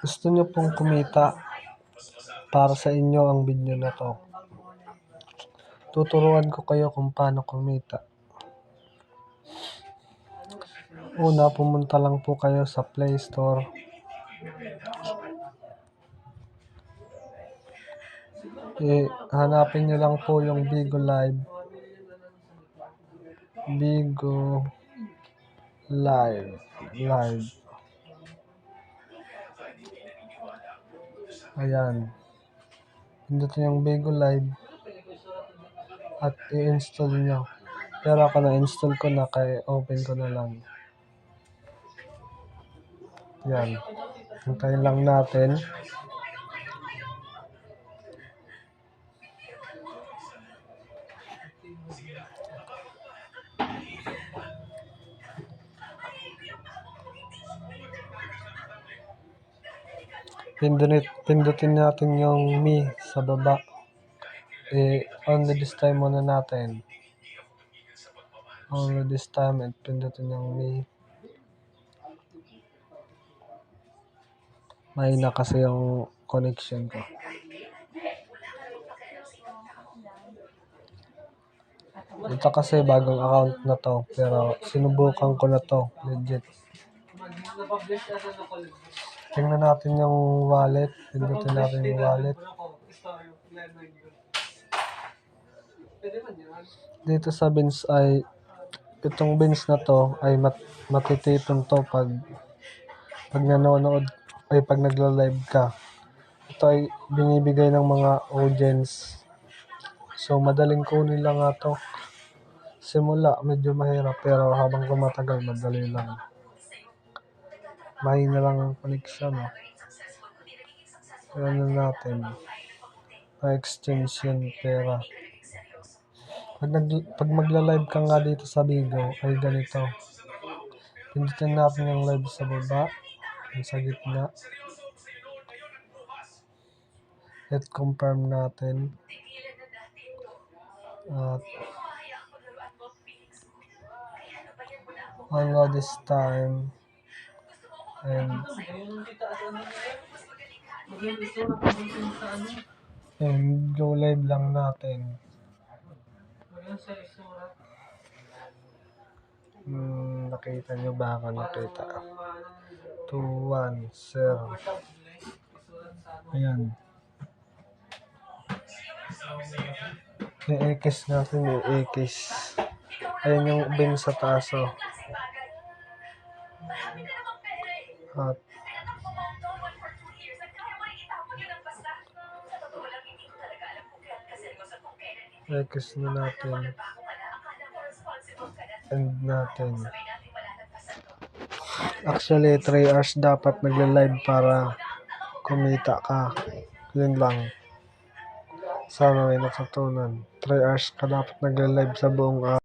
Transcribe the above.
Gusto nyo pong kumita, para sa inyo ang video na to. Tuturuan ko kayo kung paano kumita. Una, pumunta lang po kayo sa Play Store. Hanapin nyo lang po yung Bigo Live. Bigo Live. Ayan. Pindutin yung Bigo Live at i-install nyo. Pero ako na-install ko na, kaya open ko na lang. Yan. Hintayin lang natin. Pindutin natin yung me sa baba. Only this time muna natin. Only this time, and pindutin yung me. Mahina kasi yung connection ko. Ito kasi bagong account na to, pero sinubukan ko na to, legit. Tingnan natin yung wallet. Pindutin natin yung wallet. Dito sa bins ay, itong bins na to ay matitipon to pag nanonood ay pag nagla-live ka. Ito ay binibigay ng mga audience. So madaling kunin lang nga to. Simula medyo mahirap, pero habang tumatagal madali lang. Mahina lang ang connection. Ano natin, na-exchange yung pera. Pag magla-live ka nga dito sa Bigo, ay ganito. Pindutin natin yung live sa baba, yung sa gitna. Hit confirm natin. At follow this time. And go live lang natin. Nakita nyo ba ako? Nakita. 210. Ayan. I-X natin, i-X. Ayan yung bin sa taas. At X na natin. End natin. Actually, 3 hours dapat nagla-live para kumita ka. Yun lang. Sana may natutunan. 3 hours ka dapat nagla-live sa buong araw.